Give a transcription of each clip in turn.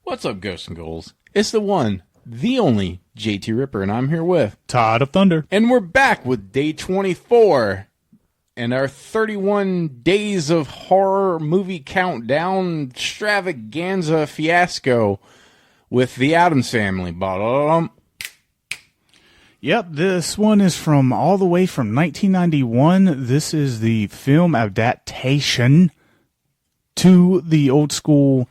What's up, Ghosts and Ghouls? It's the one, the only JT Ripper, and I'm here with Todd of Thunder. And we're back with day 24 and our 31 days of horror movie countdown extravaganza fiasco with the Addams Family. Yep, this one is from all the way from 1991. This is the film adaptation to the old school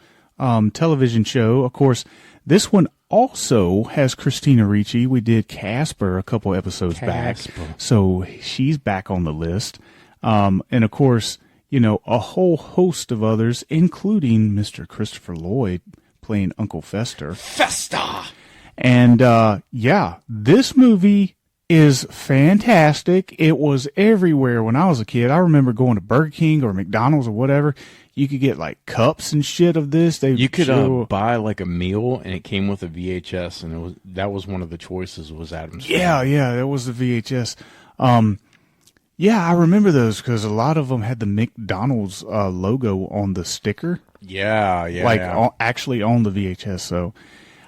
television show. Of course, this one also has Christina Ricci. We did Casper a couple episodes back, so she's back on the list. And of course, you know, a whole host of others, including Mr. Christopher Lloyd playing Uncle Fester. Festa! And yeah, this movie is fantastic. It was everywhere when I was a kid. I remember going to Burger King or McDonald's or whatever. You could get like cups and shit of this. You could buy like a meal, and it came with a VHS, and that was one of the choices was Addams Family. Yeah, that was the VHS. Yeah, I remember those because a lot of them had the McDonald's logo on the sticker. Yeah. Actually on the VHS. So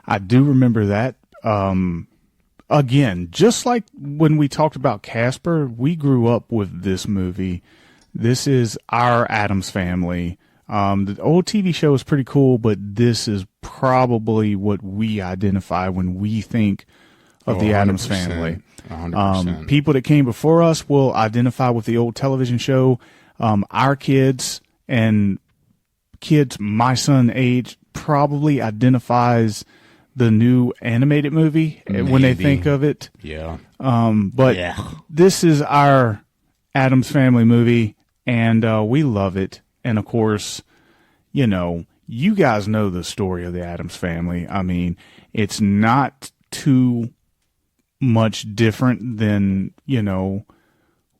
I do remember that. Again, just like when we talked about Casper, we grew up with this movie. This is our Addams Family. The old TV show is pretty cool, but this is probably what we identify when we think of the Addams Family. 100%. People that came before us will identify with the old television show. Our kids and kids my son age probably identifies the new animated movie when they think of it. Yeah. But this is our Addams Family movie, and we love it. And of course, you know, you guys know the story of the Addams Family. I mean, it's not too much different than, you know,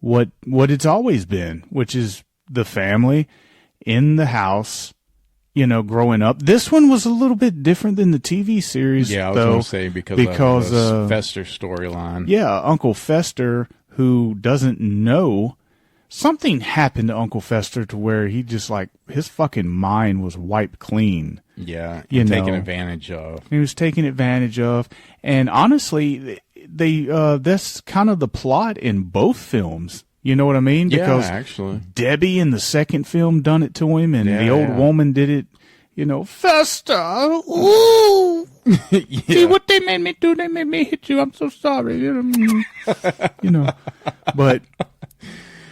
what it's always been, which is the family in the house, you know, growing up. This one was a little bit different than the TV series. Yeah, I was going to say because of the Fester storyline. Yeah, Uncle Fester, who doesn't know, something happened to Uncle Fester to where he just like, his fucking mind was wiped clean. Yeah, taken advantage of. He was taken advantage of. And honestly, they that's kind of the plot in both films. You know what I mean? Because actually, Debbie in the second film done it to him, and the old woman did it. You know, Fester, ooh, see what they made me do? They made me hit you. I'm so sorry. You know, but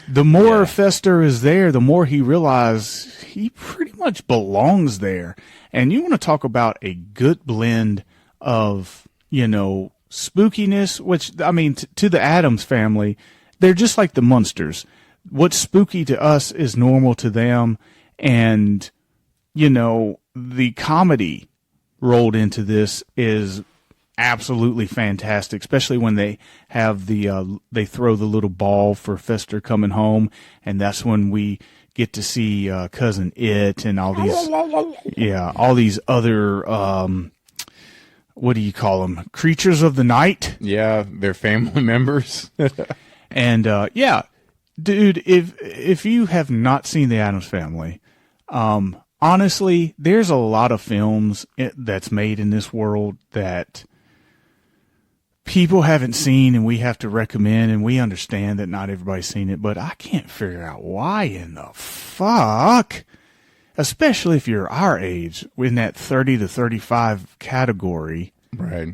the more Fester is there, the more he realizes he pretty much belongs there. And you want to talk about a good blend of, you know, spookiness, which, I mean, to the Addams Family, they're just like the Munsters. What's spooky to us is normal to them. And, you know, the comedy rolled into this is absolutely fantastic, especially when they have they throw the little ball for Fester coming home. And that's when we get to see Cousin It and all these other, what do you call them? Creatures of the night? Yeah, they're family members. And yeah, dude, if you have not seen the Addams Family, honestly, there's a lot of films that's made in this world that people haven't seen and we have to recommend, and we understand that not everybody's seen it, but I can't figure out why in the fuck, especially if you're our age, in that 30 to 35 category. Right.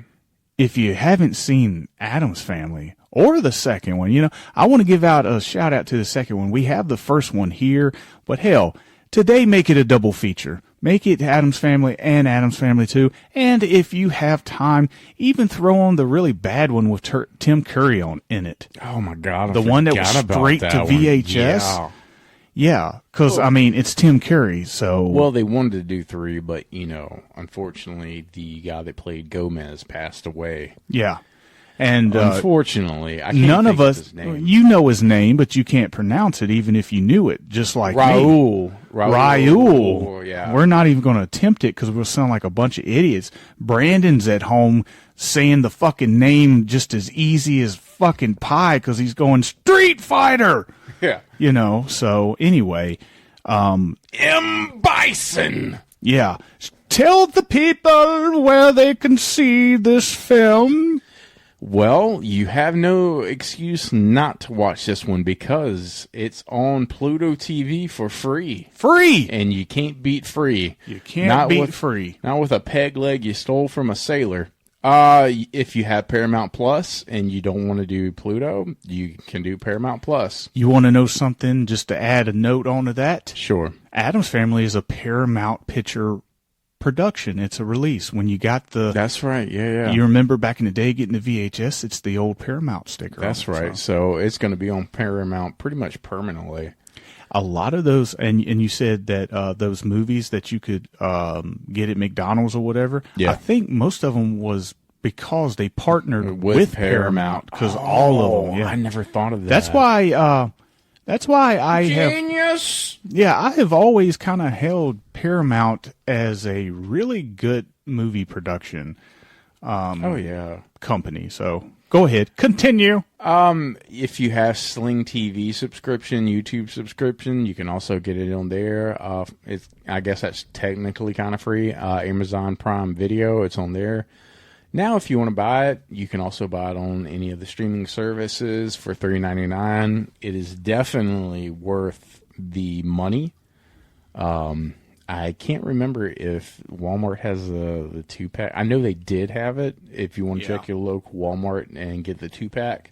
If you haven't seen Addams Family or the second one, you know, I want to give out a shout out to the second one. We have the first one here, but hell, today make it a double feature. Make it Addams Family and Addams Family 2. And if you have time, even throw on the really bad one with Tim Curry in it. Oh my God. The one that was straight to VHS. Yeah, because, I mean, it's Tim Curry, so... Well, they wanted to do 3, but, you know, unfortunately, the guy that played Gomez passed away. Yeah. And unfortunately, I can't none think of us, his name. You know his name, but you can't pronounce it even if you knew it, just like Raul. me. Raul. Yeah. We're not even going to attempt it because we'll sound like a bunch of idiots. Brandon's at home saying the fucking name just as easy as fucking pie because he's going Street Fighter. Yeah. You know, so anyway. M. Bison. Yeah. Tell the people where they can see this film. Well, you have no excuse not to watch this one because it's on Pluto TV for free. Free! And you can't beat free. You can't beat free. Not with a peg leg you stole from a sailor. If you have Paramount Plus and you don't want to do Pluto, you can do Paramount Plus. You want to know something, just to add a note onto that? Sure. Addams Family is a Paramount Picture production. It's a release. When you got the... That's right, yeah. You remember back in the day getting the VHS, it's the old Paramount sticker. That's right. So it's going to be on Paramount pretty much permanently. A lot of those, and you said that those movies that you could get at McDonald's or whatever, yeah. I think most of them was because they partnered with Paramount. Because all of them, yeah. I never thought of that. That's why I have... Genius! Yeah, I have always kind of held Paramount as a really good movie production company. So go ahead. Continue. If you have Sling TV subscription, YouTube subscription, you can also get it on there. I guess that's technically kind of free. Amazon Prime Video, it's on there. Now, if you want to buy it, you can also buy it on any of the streaming services for $3.99. It is definitely worth the money. I can't remember if Walmart has the 2-pack. I know they did have it. If you want to check your local Walmart and get the 2-pack,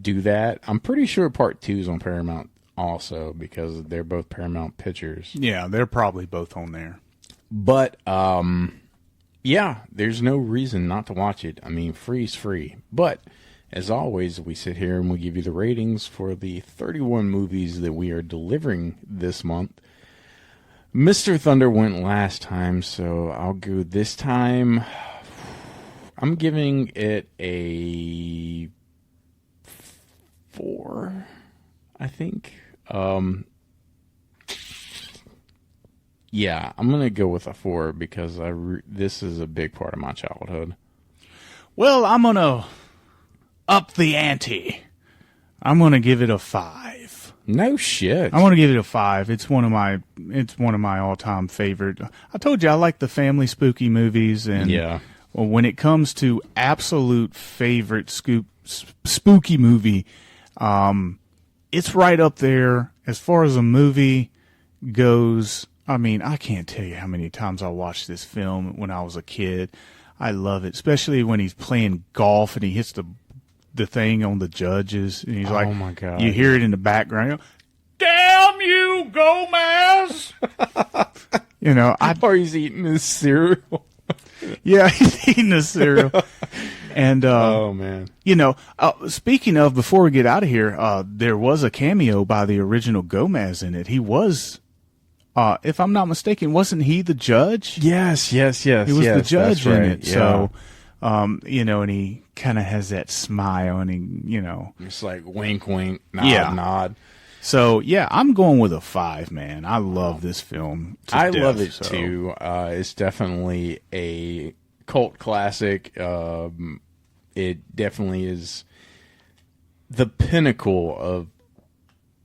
do that. I'm pretty sure Part 2 is on Paramount also because they're both Paramount Pictures. Yeah, they're probably both on there. But, yeah, there's no reason not to watch it. I mean, free's free. But, as always, we sit here and we give you the ratings for the 31 movies that we are delivering this month. Mr. Thunder went last time, so I'll go this time. I'm giving it a 4, I think. Yeah, I'm going to go with a 4 because this is a big part of my childhood. Well, I'm going to up the ante. I'm going to give it a 5. No shit. I want to give it a 5. It's one of my all-time favorite. I told you I like the family spooky movies, and well, when it comes to absolute favorite spooky movie, it's right up there as far as a movie goes. I mean, I can't tell you how many times I watched this film when I was a kid. I love it, especially when he's playing golf and he hits the thing on the judges, and he's like, "Oh my god!" You hear it in the background. Damn you, Gomez! You know, or he's eating his cereal. Yeah, he's eating his cereal. And oh man, you know, speaking of, before we get out of here, there was a cameo by the original Gomez in it. He was, if I'm not mistaken, wasn't he the judge? Yes. He was the judge in it. Yeah. So, you know, and he kind of has that smile, and he, you know, it's like wink, wink, nod, nod. So yeah, I'm going with a 5, man. I love this film. I love it too. It's definitely a cult classic. It definitely is the pinnacle of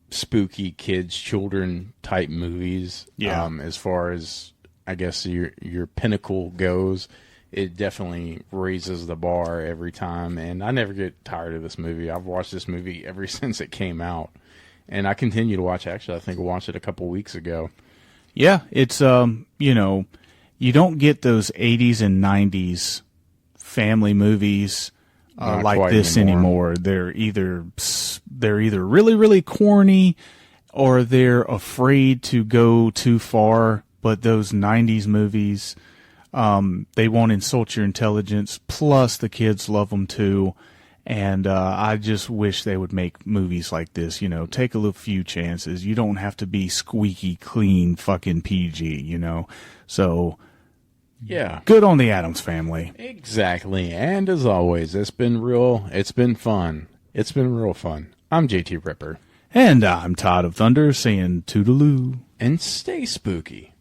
spooky kids, children type movies. Yeah. As far as, I guess, your pinnacle goes, it definitely raises the bar every time. And I never get tired of this movie. I've watched this movie ever since it came out. And I continue to watch. Actually, I think I watched it a couple weeks ago. Yeah, it's, you know, you don't get those 80s and 90s family movies like this anymore. They're either really, really corny, or they're afraid to go too far. But those 90s movies, they won't insult your intelligence. Plus, the kids love them too. And I just wish they would make movies like this. You know, take a few chances. You don't have to be squeaky clean fucking PG, you know. So, yeah, good on the Addams Family. Exactly. And as always, it's been fun. It's been real fun. I'm JT Ripper. And I'm Todd of Thunder saying toodaloo. And stay spooky.